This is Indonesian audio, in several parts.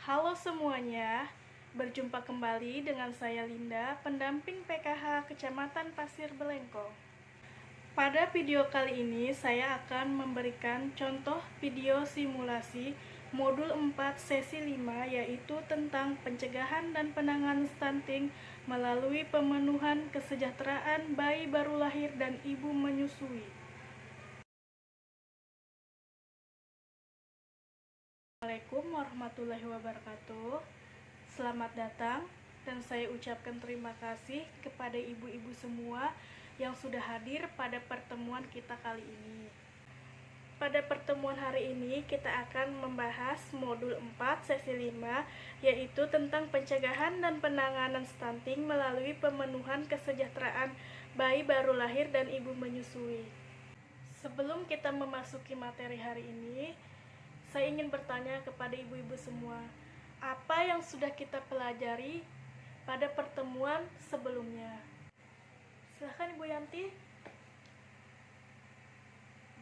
Halo semuanya, berjumpa kembali dengan saya Linda, pendamping PKH Kecamatan Pasir Belengkong. Pada video kali ini saya akan memberikan contoh video simulasi modul 4 sesi 5, yaitu tentang pencegahan dan penanganan stunting melalui pemenuhan kesejahteraan bayi baru lahir dan ibu menyusui. Assalamualaikum warahmatullahi wabarakatuh. Selamat datang dan saya ucapkan terima kasih kepada ibu-ibu semua yang sudah hadir pada pertemuan kita kali ini. Pada pertemuan hari ini kita akan membahas modul 4 sesi 5, yaitu tentang pencegahan dan penanganan stunting melalui pemenuhan kesejahteraan bayi baru lahir dan ibu menyusui. Sebelum kita memasuki materi hari ini, saya ingin bertanya kepada ibu-ibu semua, apa yang sudah kita pelajari pada pertemuan sebelumnya? Silahkan Ibu Yanti.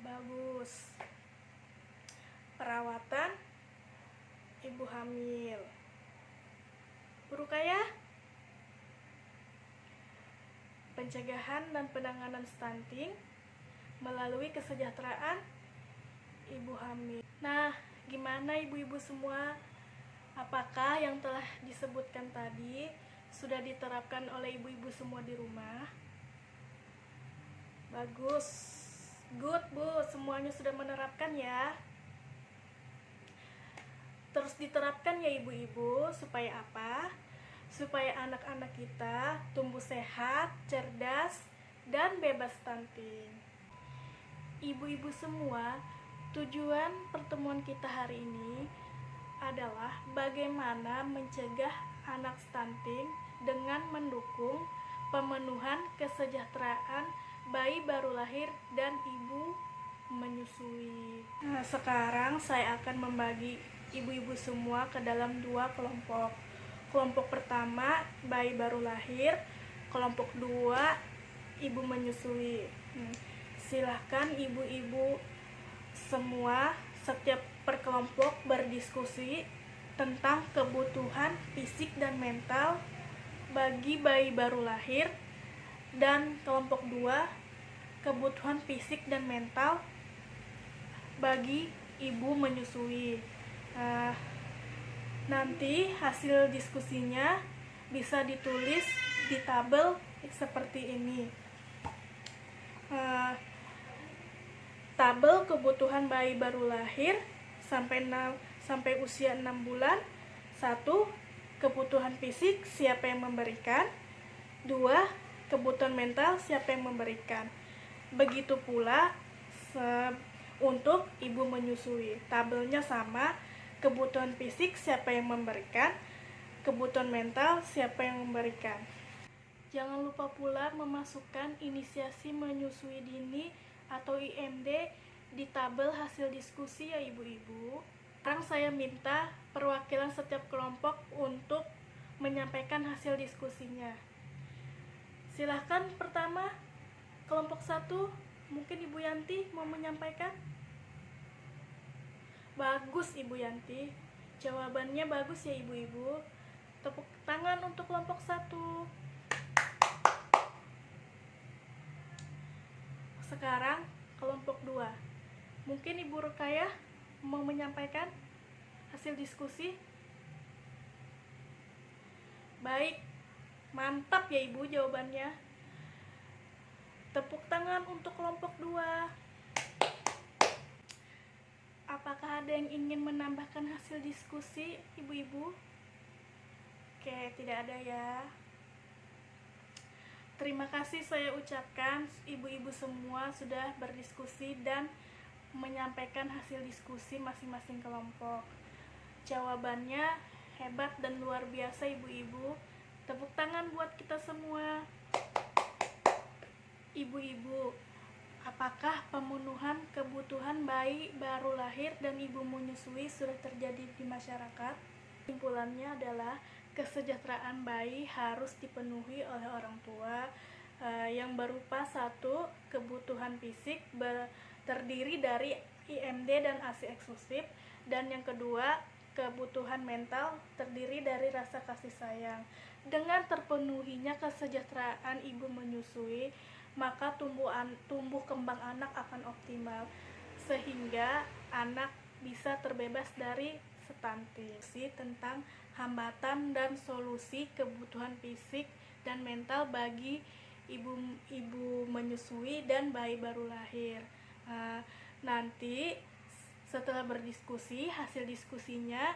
Bagus. Perawatan ibu hamil. Bu Rukayah? Pencegahan dan penanganan stunting melalui kesejahteraan ibu hamil. Nah, gimana ibu-ibu semua? Apakah yang telah disebutkan tadi sudah diterapkan oleh ibu-ibu semua di rumah? Bagus. Good, Bu. Semuanya sudah menerapkan ya. Terus diterapkan ya ibu-ibu, supaya apa? Supaya anak-anak kita tumbuh sehat, cerdas, dan bebas stunting. Ibu-ibu semua, tujuan pertemuan kita hari ini adalah bagaimana mencegah anak stunting dengan mendukung pemenuhan kesejahteraan bayi baru lahir dan ibu menyusui. Nah, sekarang saya akan membagi ibu-ibu semua ke dalam dua kelompok. Kelompok pertama bayi baru lahir, kelompok dua ibu menyusui. Silahkan ibu-ibu semua setiap perkelompok berdiskusi tentang kebutuhan fisik dan mental bagi bayi baru lahir, dan kelompok 2 kebutuhan fisik dan mental bagi ibu menyusui. Nanti hasil diskusinya bisa ditulis di tabel seperti ini. Tabel kebutuhan bayi baru lahir sampai usia 6 bulan. 1. Kebutuhan fisik, siapa yang memberikan? 2. Kebutuhan mental, siapa yang memberikan? Begitu pula untuk ibu menyusui. Tabelnya sama, kebutuhan fisik siapa yang memberikan, kebutuhan mental siapa yang memberikan. Jangan lupa pula memasukkan inisiasi menyusui dini atau IMD di tabel hasil diskusi ya ibu-ibu. Sekarang saya minta perwakilan setiap kelompok untuk menyampaikan hasil diskusinya. Silahkan pertama, kelompok 1, mungkin Ibu Yanti mau menyampaikan. Bagus Ibu Yanti, jawabannya bagus ya ibu-ibu. Tepuk tangan untuk kelompok 1. Sekarang kelompok 2, mungkin Ibu Rukayah mau menyampaikan hasil diskusi. Baik, mantap ya ibu jawabannya. Tepuk tangan untuk kelompok 2. Apakah ada yang ingin menambahkan hasil diskusi ibu-ibu? Oke, tidak ada ya. Terima kasih saya ucapkan ibu-ibu semua sudah berdiskusi dan menyampaikan hasil diskusi masing-masing kelompok. Jawabannya hebat dan luar biasa ibu-ibu. Tepuk tangan buat kita semua. Ibu-ibu, apakah pemenuhan kebutuhan bayi baru lahir dan ibu menyusui sudah terjadi di masyarakat? Kesimpulannya adalah kesejahteraan bayi harus dipenuhi oleh orang tua, yang berupa 1. Kebutuhan fisik terdiri dari IMD dan ASI eksklusif, dan yang kedua kebutuhan mental terdiri dari rasa kasih sayang. Dengan terpenuhinya kesejahteraan ibu menyusui, maka tumbuh kembang anak akan optimal, sehingga anak bisa terbebas dari stunting. Tentang hambatan dan solusi kebutuhan fisik dan mental bagi ibu menyusui dan bayi baru lahir. Nanti setelah berdiskusi, hasil diskusinya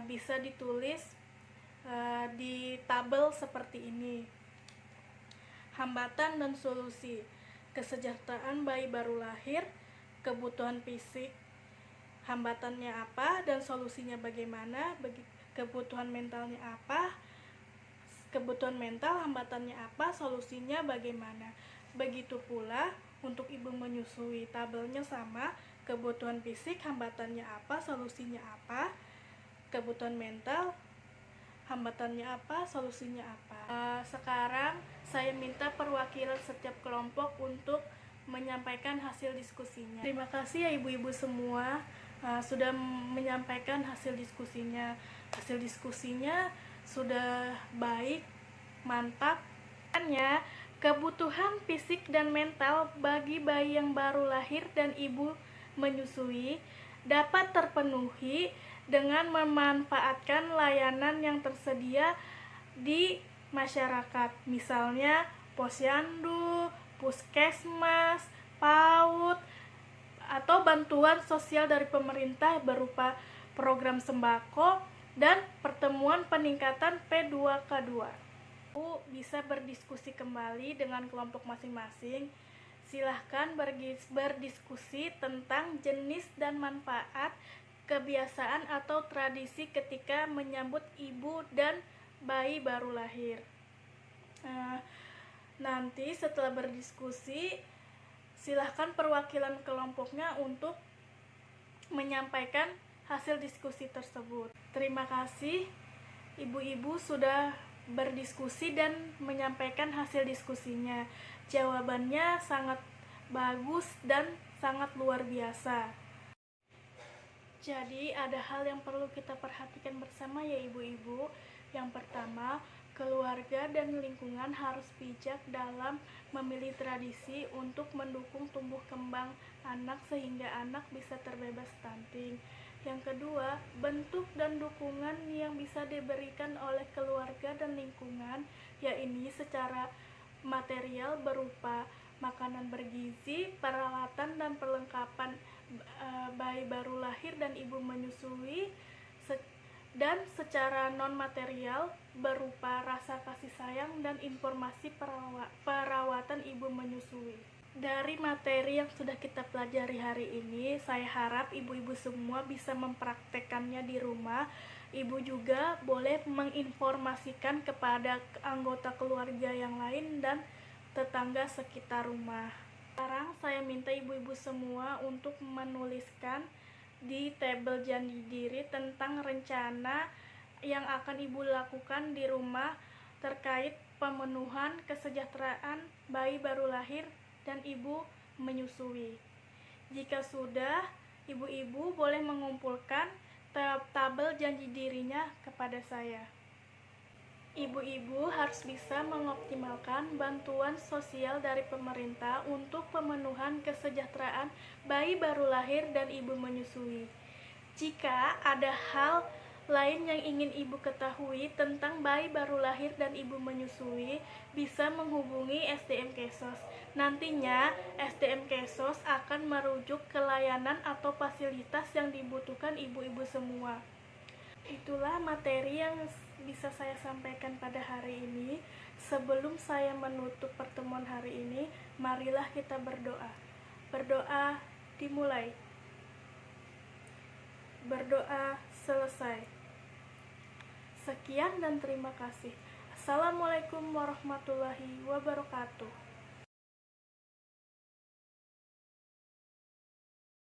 bisa ditulis di tabel seperti ini. Hambatan dan solusi kesejahteraan bayi baru lahir, kebutuhan fisik, hambatannya apa dan solusinya bagaimana, kebutuhan mentalnya apa, kebutuhan mental, hambatannya apa, solusinya bagaimana. Begitu pula untuk ibu menyusui, tabelnya sama, kebutuhan fisik, hambatannya apa, solusinya apa, kebutuhan mental, hambatannya apa, solusinya apa. Sekarang saya minta perwakilan setiap kelompok untuk menyampaikan hasil diskusinya. Terima kasih ya ibu-ibu semua sudah menyampaikan hasil diskusinya. Hasil diskusinya sudah baik, mantap. Kebutuhan fisik dan mental bagi bayi yang baru lahir dan ibu menyusui dapat terpenuhi dengan memanfaatkan layanan yang tersedia di masyarakat, misalnya posyandu, puskesmas, PAUD, atau bantuan sosial dari pemerintah berupa program sembako dan pertemuan peningkatan P2K2. Bisa berdiskusi kembali dengan kelompok masing-masing. Silahkan berdiskusi tentang jenis dan manfaat kebiasaan atau tradisi ketika menyambut ibu dan bayi baru lahir. Nanti setelah berdiskusi, silahkan perwakilan kelompoknya untuk menyampaikan hasil diskusi tersebut. Terima kasih ibu-ibu sudah berdiskusi dan menyampaikan hasil diskusinya. Jawabannya sangat bagus dan sangat luar biasa. Jadi ada hal yang perlu kita perhatikan bersama ya ibu-ibu. Yang pertama, keluarga dan lingkungan harus bijak dalam memilih tradisi untuk mendukung tumbuh kembang anak sehingga anak bisa terbebas stunting. Yang kedua, bentuk dan dukungan yang bisa diberikan oleh keluarga dan lingkungan, yaitu secara material berupa makanan bergizi, peralatan dan perlengkapan bayi baru lahir dan ibu menyusui, dan secara non-material berupa rasa kasih sayang dan informasi perawatan ibu menyusui. Dari materi yang sudah kita pelajari hari ini, saya harap ibu-ibu semua bisa mempraktekannya di rumah. Ibu juga boleh menginformasikan kepada anggota keluarga yang lain dan tetangga sekitar rumah. Sekarang saya minta ibu-ibu semua untuk menuliskan di tabel janji diri tentang rencana yang akan ibu lakukan di rumah terkait pemenuhan kesejahteraan bayi baru lahir dan ibu menyusui. Jika sudah, ibu-ibu boleh mengumpulkan tabel janji dirinya kepada saya. Ibu-ibu harus bisa mengoptimalkan bantuan sosial dari pemerintah untuk pemenuhan kesejahteraan bayi baru lahir dan ibu menyusui. Jika ada hal lain yang ingin ibu ketahui tentang bayi baru lahir dan ibu menyusui, bisa menghubungi SDM Kesos. Nantinya, SDM Kesos akan merujuk ke layanan atau fasilitas yang dibutuhkan ibu-ibu semua. Itulah materi yang bisa saya sampaikan pada hari ini. Sebelum saya menutup pertemuan hari ini, marilah kita berdoa. Berdoa dimulai. Berdoa selesai. Sekian dan terima kasih. Assalamualaikum warahmatullahi wabarakatuh.